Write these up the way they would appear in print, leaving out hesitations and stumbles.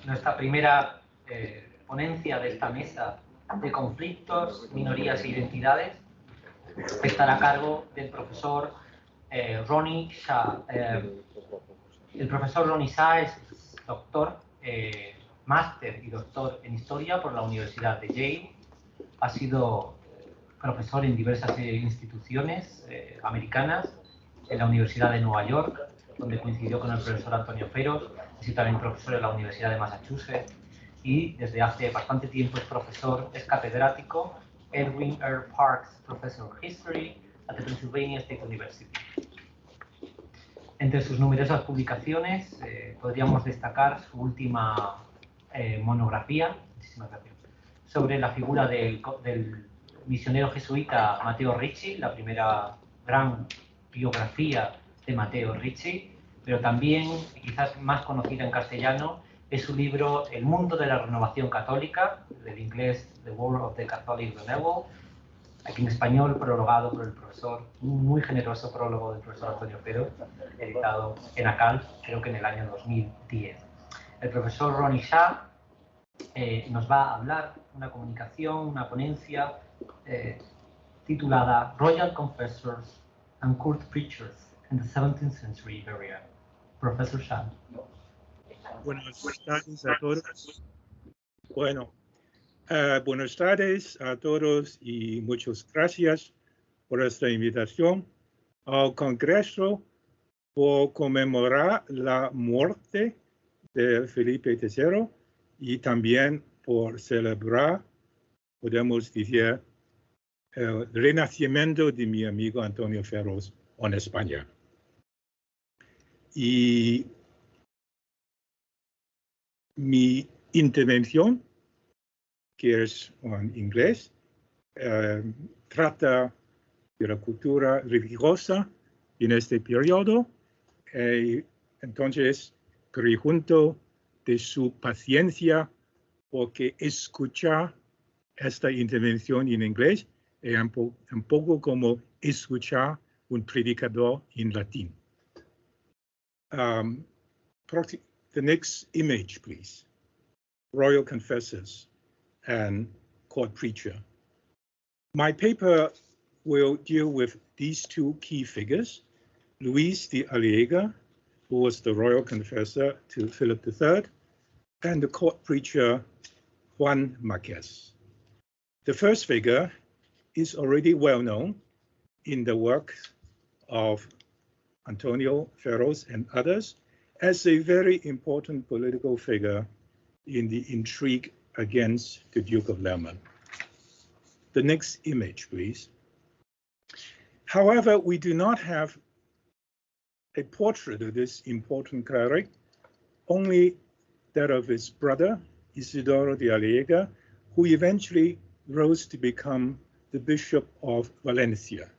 Nuestra primera ponencia de esta mesa de conflictos, minorías e identidades estará a cargo del profesor Ronnie Hsia. El profesor Ronnie Hsia es doctor, máster y doctor en historia por la Universidad de Yale. Ha sido profesor en diversas instituciones americanas, en la Universidad de Nueva York, donde coincidió con el profesor Antonio Feros, y también profesor en la Universidad de Massachusetts, y desde hace bastante tiempo es catedrático Edwin R. Parks Professor of History at the Pennsylvania State University. Entre sus numerosas publicaciones podríamos destacar su última monografía, sobre la figura del misionero jesuita Matteo Ricci, la primera gran biografía de Matteo Ricci, pero también, quizás más conocida en castellano, es su libro El mundo de la renovación católica, del inglés The World of the Catholic Renewal, aquí en español prologado por el profesor, un muy generoso prólogo del profesor Antonio Feros, editado en ACAL, creo que en el año 2010. El profesor Ronnie Hsia nos va a hablar una comunicación, una ponencia titulada Royal Confessors and Court Preachers in the 17th Century Iberia. Profesor Hsia. Buenas tardes a todos. Bueno, buenas tardes a todos y muchas gracias por esta invitación al Congreso por conmemorar la muerte de Felipe III y también por celebrar, podemos decir, el renacimiento de mi amigo Antonio Feros en España. Y mi intervención, que es en inglés, trata de la cultura religiosa en este periodo. Entonces, pregunto de su paciencia, porque escuchar esta intervención en inglés es un poco como escuchar un predicador en latín. The next image, please. Royal Confessors and Court Preacher. My paper will deal with these two key figures, Luis de Aliaga, who was the royal confessor to Philip III, and the court preacher, Juan Marquez. The first figure is already well known in the work of Antonio Feros and others as a very important political figure in the intrigue against the Duke of Lerma. The next image, please. However, we do not have a portrait of this important cleric, only that of his brother, Isidoro de Aliaga, who eventually rose to become the Bishop of Valencia.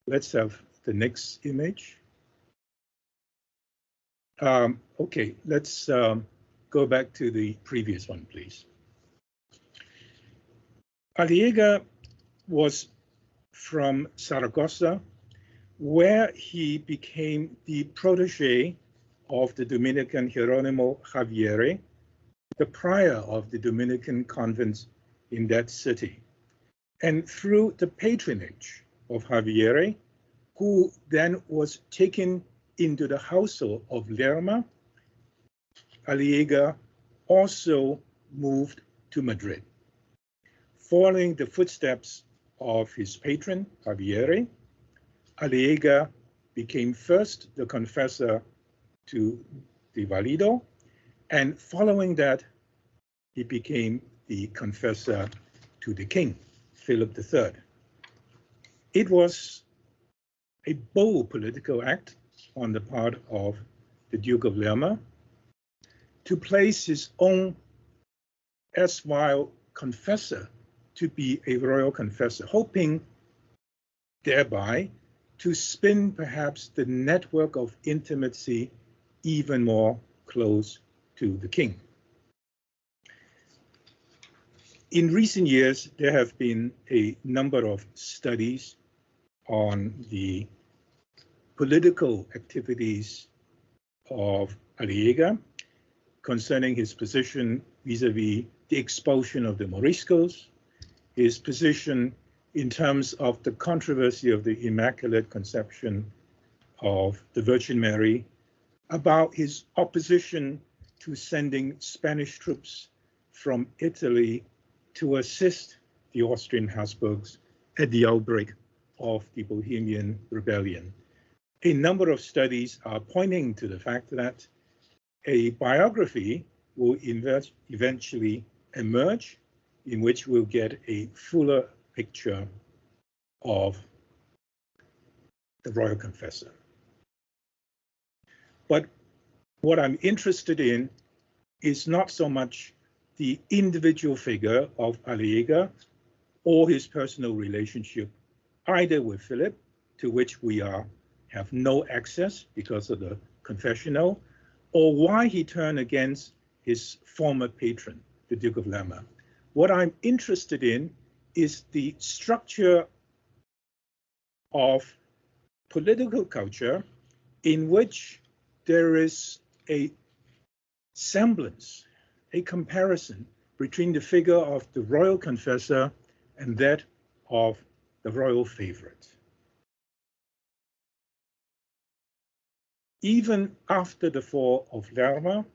Let's have the next image. Okay, let's go back to the previous one, please. Aliaga was from Saragossa, where he became the protege of the Dominican Jerónimo Javier, the prior of the Dominican convents in that city. And through the patronage of Javier, who then was taken into the household of Lerma, Aliaga also moved to Madrid. Following the footsteps of his patron, Javier, Aliaga became first the confessor to the Valido, and following that, he became the confessor to the king, Philip III. It was a bold political act on the part of the Duke of Lerma to place his own erstwhile confessor to be a royal confessor, hoping thereby to spin perhaps the network of intimacy even more close to the king. In recent years, there have been a number of studies on the political activities of Aliaga, concerning his position vis-a-vis the expulsion of the Moriscos, his position in terms of the controversy of the Immaculate Conception of the Virgin Mary, about his opposition to sending Spanish troops from Italy to assist the Austrian Habsburgs at the outbreak of the Bohemian Rebellion. A number of studies are pointing to the fact that a biography will eventually emerge in which we'll get a fuller picture of the royal confessor. But what I'm interested in is not so much the individual figure of Aliaga or his personal relationship either with Philip, to which we have no access because of the confessional, or why he turned against his former patron, the Duke of Lerma. What I'm interested in is the structure of political culture in which there is a semblance, a comparison between the figure of the royal confessor and that of the royal favorite. Even after the fall of Lerma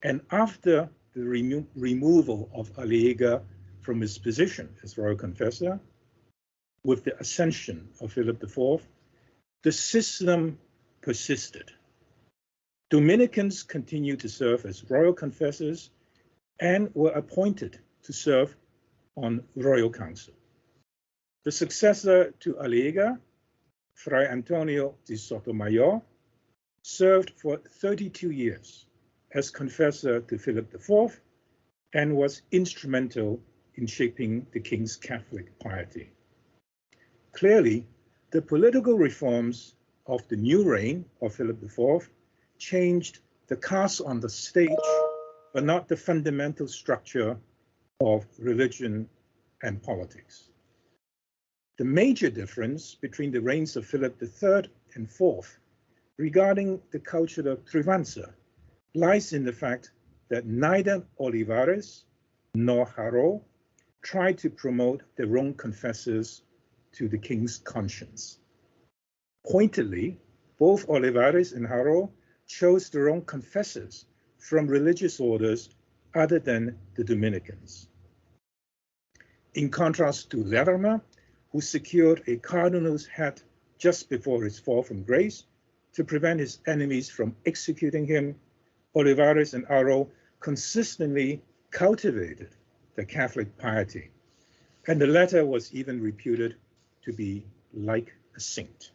and after the removal of Aliaga from his position as royal confessor, with the ascension of Philip IV, the system persisted. Dominicans continued to serve as royal confessors and were appointed to serve on royal council. The successor to Aliaga, Fray Antonio de Sotomayor, served for 32 years as confessor to Philip IV and was instrumental in shaping the king's Catholic piety. Clearly, the political reforms of the new reign of Philip IV changed the cast on the stage, but not the fundamental structure of religion and politics. The major difference between the reigns of Philip III and IV regarding the culture of PRIVANZA lies in the fact that neither Olivares nor Haro tried to promote their own confessors to the king's conscience. Pointedly, both Olivares and Haro chose their own confessors from religious orders other than the Dominicans. In contrast to Lerma, who secured a cardinal's hat just before his fall from grace to prevent his enemies from executing him, Olivares and Haro consistently cultivated the Catholic piety, and the latter was even reputed to be like a saint.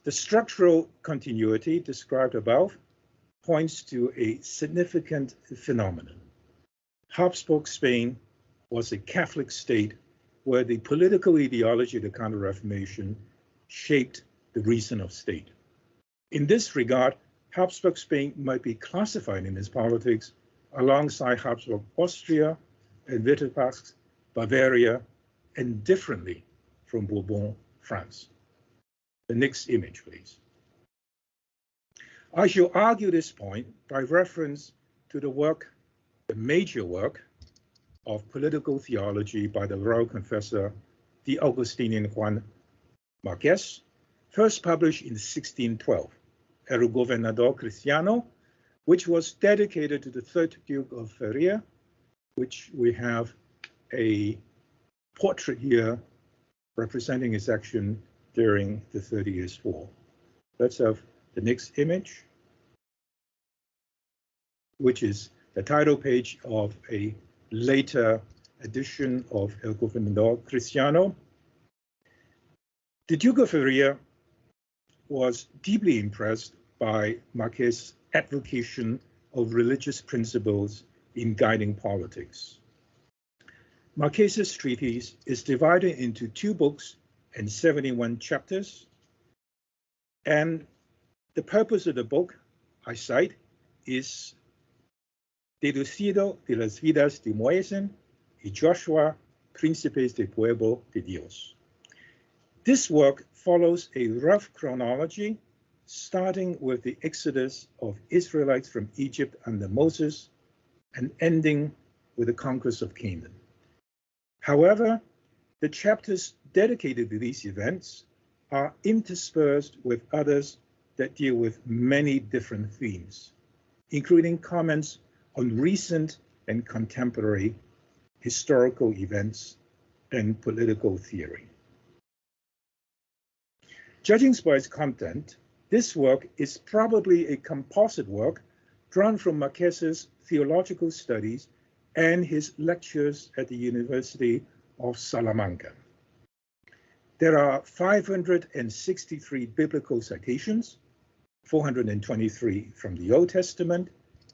The structural continuity described above points to a significant phenomenon. Habsburg Spain was a Catholic state where the political ideology of the Counter-Reformation shaped the reason of state. In this regard, Habsburg Spain might be classified in its politics alongside Habsburg Austria and Wittelsbach, Bavaria, and differently from Bourbon, France. The next image, please. I shall argue this point by reference to the work, the major work, of political theology by the royal confessor, the Augustinian Juan Marquez, first published in 1612, El Gobernador Cristiano, which was dedicated to the third Duke of Feria, which we have a portrait here representing his action during the 30 Years' War. Let's have the next image, which is the title page of a later edition of El Gobernador Cristiano. The Duke of Feria was deeply impressed by Marquez's advocation of religious principles in guiding politics. Marquez's treatise is divided into 2 books and 71 chapters, and the purpose of the book, I cite, is Deducido de las vidas de Moisés y Joshua, príncipes del pueblo de Dios. This work follows a rough chronology starting with the exodus of Israelites from Egypt under Moses and ending with the conquest of Canaan. However, the chapters dedicated to these events are interspersed with others that deal with many different themes, including comments on recent and contemporary historical events and political theory. Judging by its content, this work is probably a composite work drawn from Marquez's theological studies and his lectures at the University of Salamanca. There are 563 biblical citations, 423 from the Old Testament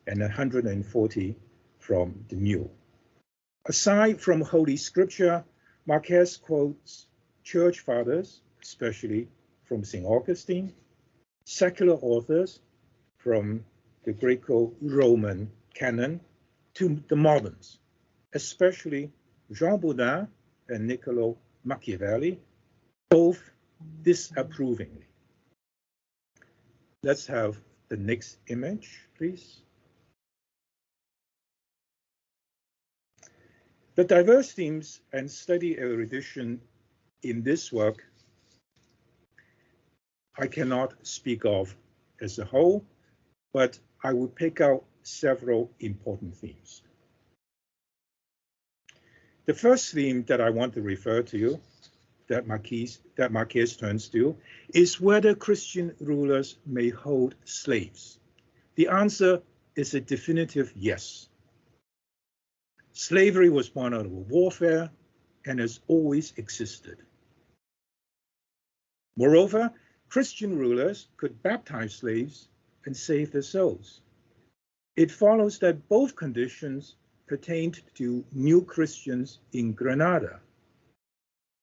and 140 from the New. Aside from Holy Scripture, Marquez quotes church fathers, especially from St. Augustine, secular authors from the Greco-Roman canon to the moderns, especially Jean Baudin and Niccolo Machiavelli, both disapprovingly. Let's have the next image, please. The diverse themes and study erudition in this work I cannot speak of as a whole, but I will pick out several important themes. The first theme that I want to refer to, that Marquez turns to, is whether Christian rulers may hold slaves. The answer is a definitive yes. Slavery was born out of warfare and has always existed. Moreover, Christian rulers could baptize slaves and save their souls. It follows that both conditions pertained to new Christians in Granada.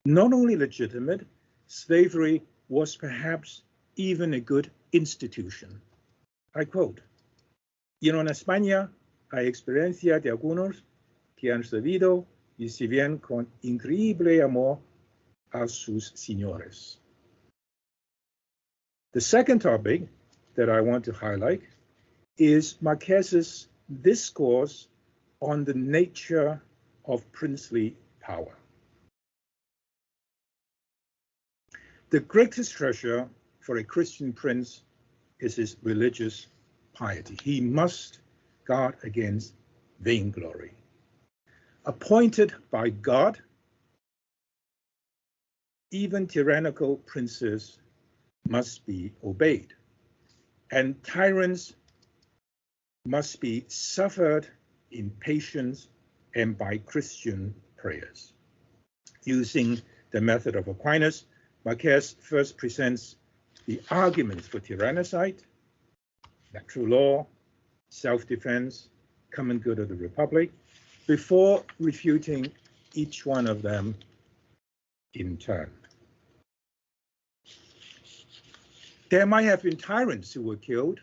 Not only legitimate, slavery was perhaps even a good institution. I quote, "Y en España hay experiencia de algunos que han servido y sirven con increíble amor a sus señores." The second topic that I want to highlight is Marquez's discourse on the nature of princely power. The greatest treasure for a Christian prince is his religious piety. He must guard against vainglory. Appointed by God, even tyrannical princes must be obeyed, and tyrants must be suffered in patience and by Christian prayers. Using the method of Aquinas, Marquez first presents the arguments for tyrannicide, natural law, self-defense, common good of the Republic, before refuting each one of them in turn. There might have been tyrants who were killed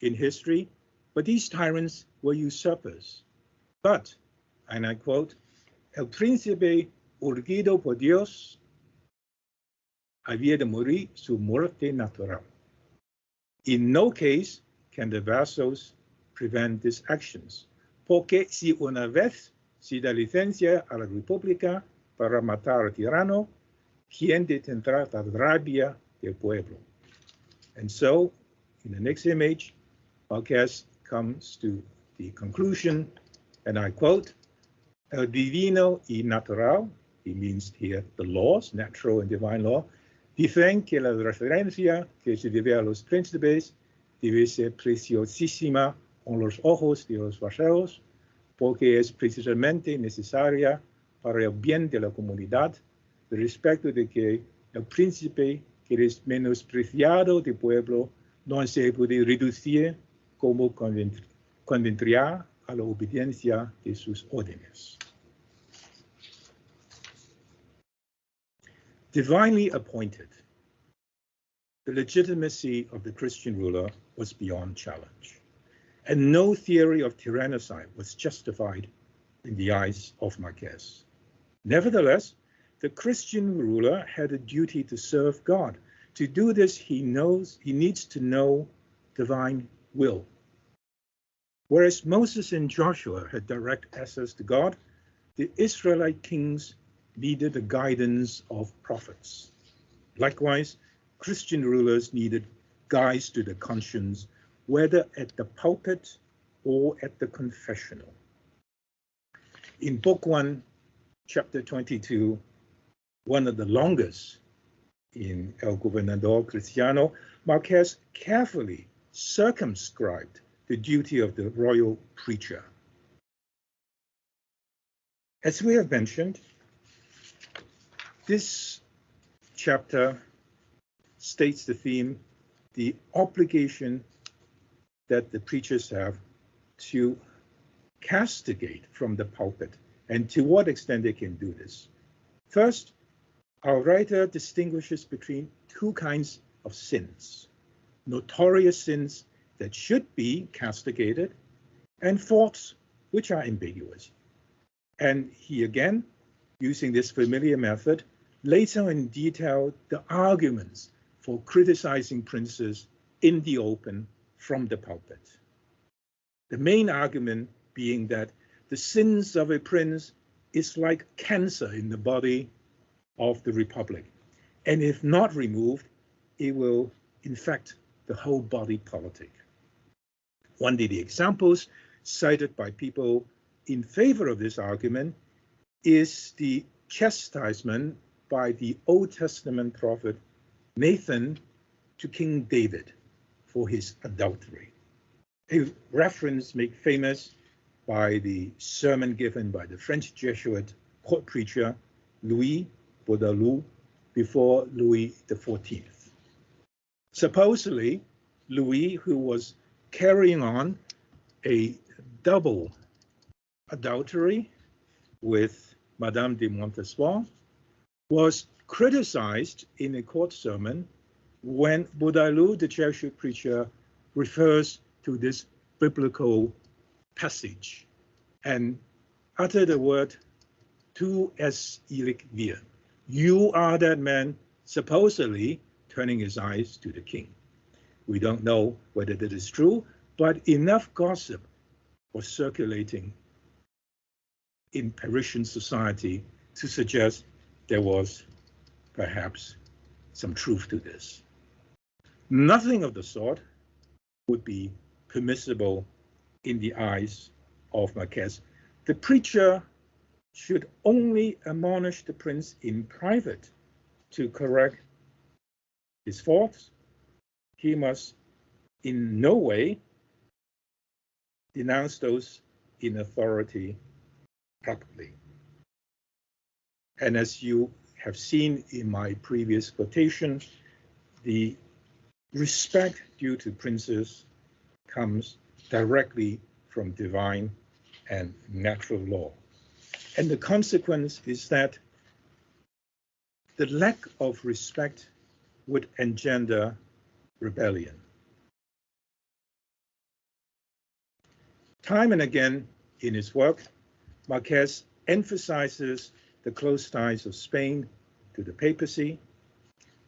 in history, but these tyrants were usurpers. But, and I quote, "El príncipe urgido por Dios había de morir su muerte natural." In no case can the vassals prevent these actions, porque si una vez se da licencia a la República para matar al tirano, ¿quién detendrá la rabia del pueblo? And so, in the next image, Marquez comes to the conclusion, and I quote, "El divino y natural," he means here the laws, natural and divine law, dicen que la referencia que se debe a los príncipes debe ser preciosísima en los ojos de los vasallos, porque es precisamente necesaria para el bien de la comunidad, respecto de que el príncipe que es menospreciado del pueblo no se puede reducir como convendría a la obediencia de sus órdenes. Divinely appointed, the legitimacy of the Christian ruler was beyond challenge, and no theory of tyrannicide was justified in the eyes of Marquez. Nevertheless, the Christian ruler had a duty to serve God, To do this, he needs to know divine will. Whereas Moses and Joshua had direct access to God, the Israelite kings needed the guidance of prophets. Likewise, Christian rulers needed guides to the conscience, whether at the pulpit or at the confessional. In Book 1, Chapter 22, one of the longest in El Gobernador Cristiano, Marquez carefully circumscribed the duty of the royal preacher. As we have mentioned, this chapter states the theme, the obligation that the preachers have to castigate from the pulpit, and to what extent they can do this. First, our writer distinguishes between two kinds of sins: notorious sins that should be castigated, and faults which are ambiguous. And he again, using this familiar method, lays out in detail the arguments for criticizing princes in the open from the pulpit. The main argument being that the sins of a prince is like cancer in the body of the republic, and if not removed, it will infect the whole body politic. One of the examples cited by people in favor of this argument is the chastisement by the Old Testament prophet Nathan to King David for his adultery. A reference made famous by the sermon given by the French Jesuit court preacher Louis Baudalou before Louis XIV. Supposedly, Louis, who was carrying on a double adultery with Madame de Montespan, was criticized in a court sermon when Baudalou, the Jesuit preacher, refers to this biblical passage and uttered the word, "Tu es ilic vir." You are that man, supposedly turning his eyes to the king. We don't know whether that is true, but enough gossip was circulating in Parisian society to suggest there was perhaps some truth to this. Nothing of the sort would be permissible in the eyes of Marquez. The preacher should only admonish the prince in private to correct his faults. He must in no way denounce those in authority publicly. And as you have seen in my previous quotation, the respect due to princes comes directly from divine and natural law. And the consequence is that the lack of respect would engender rebellion. Time and again in his work, Marquez emphasizes the close ties of Spain to the papacy.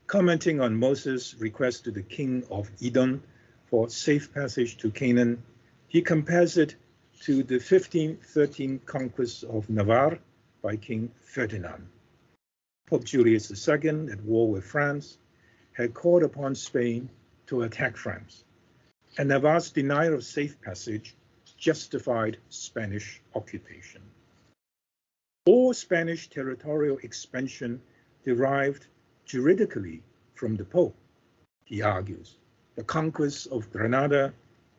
Commenting on Moses' request to the king of Edom for safe passage to Canaan, he compares it to the 1513 conquest of Navarre by King Ferdinand. Pope Julius II, at war with France, had called upon Spain to attack France, and Navarre's denial of safe passage justified Spanish occupation. All Spanish territorial expansion derived juridically from the Pope, he argues, the conquest of Granada,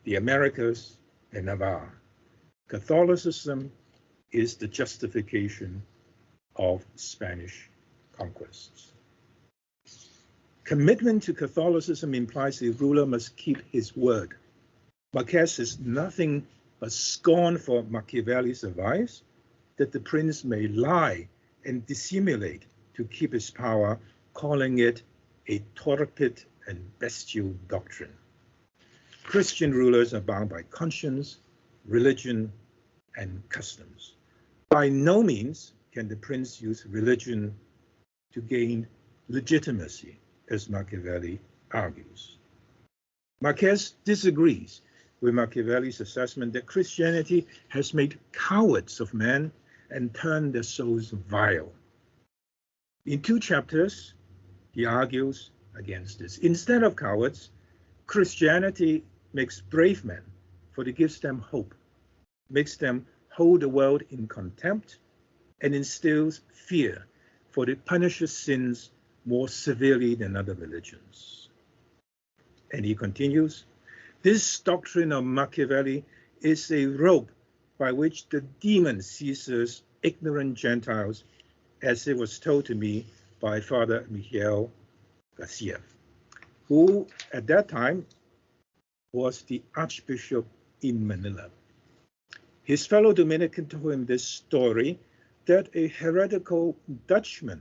the Americas, and Navarre. Catholicism is the justification of Spanish conquests. Commitment to Catholicism implies the ruler must keep his word. Marquez has nothing but scorn for Machiavelli's advice that the prince may lie and dissimulate to keep his power, calling it a torpid and bestial doctrine. Christian rulers are bound by conscience, religion, and customs. By no means can the prince use religion to gain legitimacy. as Machiavelli argues. Marquez disagrees with Machiavelli's assessment that Christianity has made cowards of men and turned their souls vile. In 2 chapters, he argues against this. Instead of cowards, Christianity makes brave men, for it gives them hope, makes them hold the world in contempt, and instills fear, for it punishes sins more severely than other religions. And he continues, this doctrine of Machiavelli is a rope by which the demon seizes ignorant Gentiles, as it was told to me by Father Miguel Garcia, who at that time was the Archbishop in Manila. His fellow Dominican told him this story, that a heretical Dutchman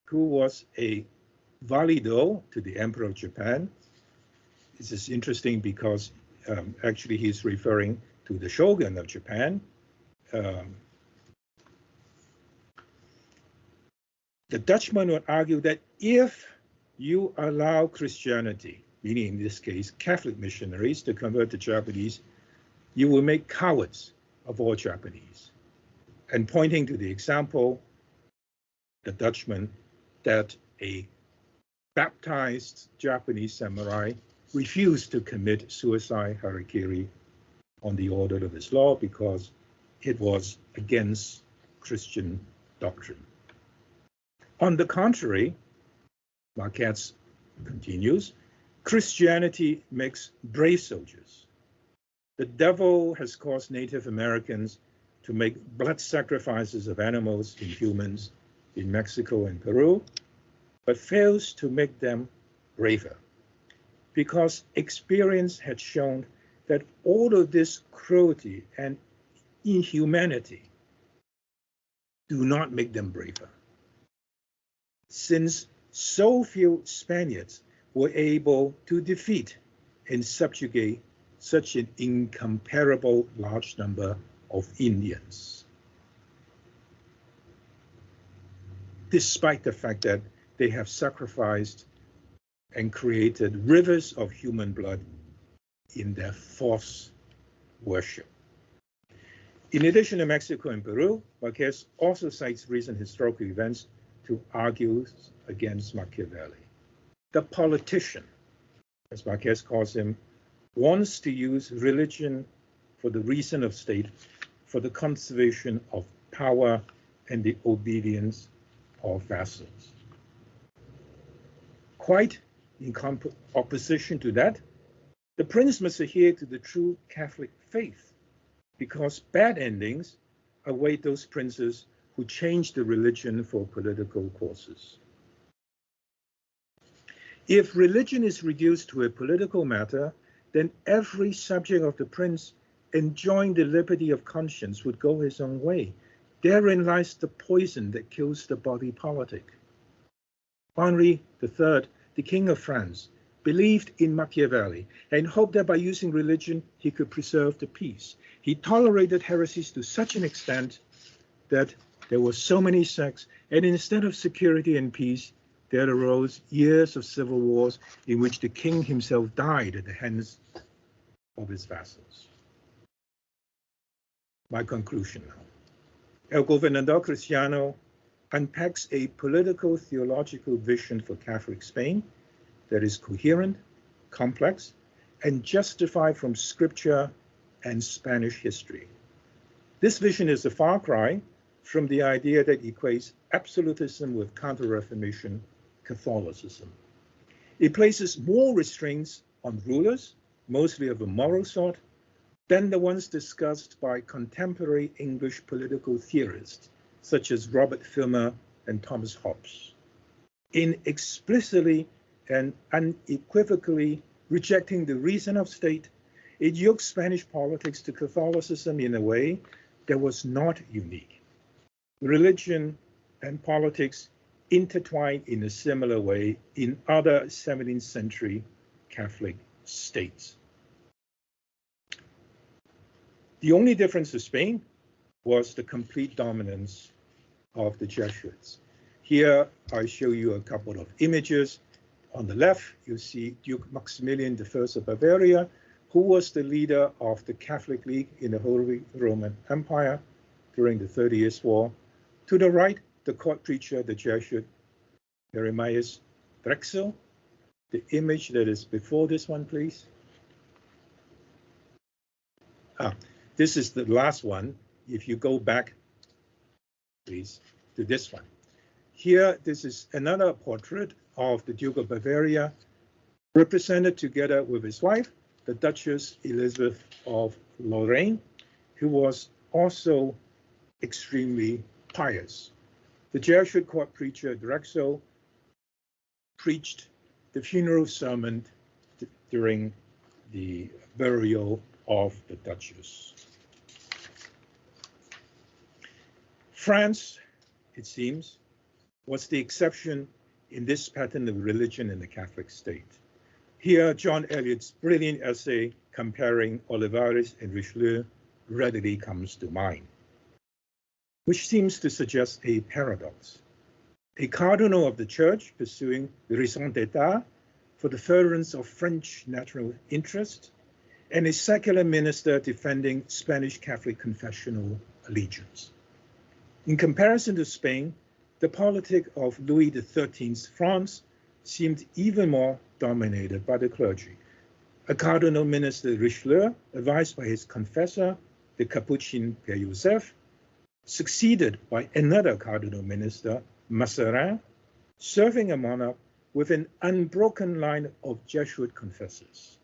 who was a valido to the Emperor of Japan. This is interesting because actually he's referring to the shogun of Japan. The Dutchman would argue that if you allow Christianity, meaning in this case Catholic missionaries, to convert the Japanese, you will make cowards of all Japanese. And pointing to the example, the Dutchman, that a baptized Japanese samurai refused to commit suicide harakiri on the order of his law because it was against Christian doctrine. On the contrary, Marquez continues, Christianity makes brave soldiers. The devil has caused Native Americans to make blood sacrifices of animals and humans in Mexico and Peru, but fails to make them braver, because experience had shown that all of this cruelty and inhumanity do not make them braver. Since so few Spaniards were able to defeat and subjugate such an incomparable large number of Indians, despite the fact that they have sacrificed and created rivers of human blood in their false worship. In addition to Mexico and Peru, Marquez also cites recent historical events to argue against Machiavelli. The politician, as Marquez calls him, wants to use religion for the reason of state, for the conservation of power and the obedience of vassals. Quite in opposition to that, the prince must adhere to the true Catholic faith, because bad endings await those princes who change the religion for political causes. If religion is reduced to a political matter, then every subject of the prince enjoying the liberty of conscience would go his own way. Therein lies the poison that kills the body politic. Henri III, the King of France, believed in Machiavelli and hoped that by using religion he could preserve the peace. He tolerated heresies to such an extent that there were so many sects, and instead of security and peace, there arose years of civil wars in which the king himself died at the hands of his vassals. My conclusion now. El Gobernador Cristiano unpacks a political theological vision for Catholic Spain that is coherent, complex, and justified from scripture and Spanish history. This vision is a far cry from the idea that equates absolutism with Counter-Reformation Catholicism. It places more restraints on rulers, mostly of a moral sort, than the ones discussed by contemporary English political theorists, such as Robert Filmer and Thomas Hobbes. In explicitly and unequivocally rejecting the reason of state, it yokes Spanish politics to Catholicism in a way that was not unique. Religion and politics intertwined in a similar way in other 17th century Catholic states. The only difference to Spain was the complete dominance of the Jesuits. Here I show you a couple of images On the left, you see Duke Maximilian I of Bavaria, who was the leader of the Catholic League in the Holy Roman Empire during the 30 Years' War. To the right, the court preacher, the Jesuit Jeremias Drexel. The image that is before this one, please. This is the last one. If you go back, please, to this one. Here, this is another portrait of the Duke of Bavaria, represented together with his wife, the Duchess Elizabeth of Lorraine, who was also extremely pious. The Jesuit court preacher Drexel preached the funeral sermon during the burial of the Duchess. France, it seems, was the exception in this pattern of religion in the Catholic state. Here, John Eliot's brilliant essay comparing Olivares and Richelieu readily comes to mind, which seems to suggest a paradox. A cardinal of the church pursuing the raison d'etat for the furtherance of French national interest, and a secular minister defending Spanish Catholic confessional allegiance. In comparison to Spain, the politic of Louis XIII's France seemed even more dominated by the clergy. A cardinal minister, Richelieu, advised by his confessor, the Capuchin Père Joseph, succeeded by another cardinal minister, Mazarin, serving a monarch with an unbroken line of Jesuit confessors.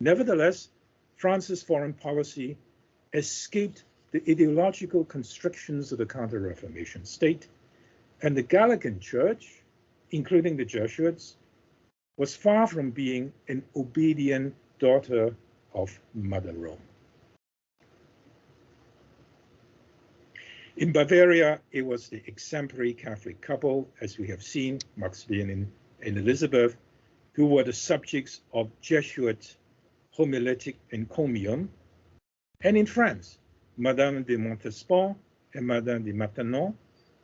Nevertheless, France's foreign policy escaped the ideological constrictions of the Counter-Reformation state, and the Gallican Church, including the Jesuits, was far from being an obedient daughter of Mother Rome. In Bavaria, it was the exemplary Catholic couple, as we have seen, Maximilian and Elizabeth, who were the subjects of Jesuit homiletic encomium. And in France, Madame de Montespan and Madame de Maintenon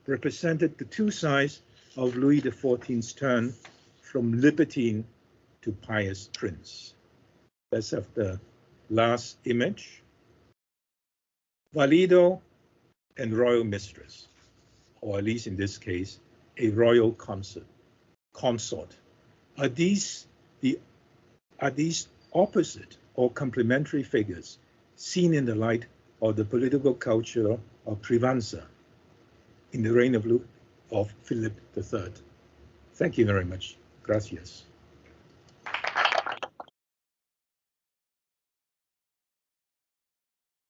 represented the two sides of Louis XIV's turn from libertine to pious prince. Let's have the last image. Valido and royal mistress, or at least in this case, a royal consort. Are these opposite or complementary figures seen in the light of the political culture of PRIVANZA in the reign of Philip III? Thank you very much. Gracias.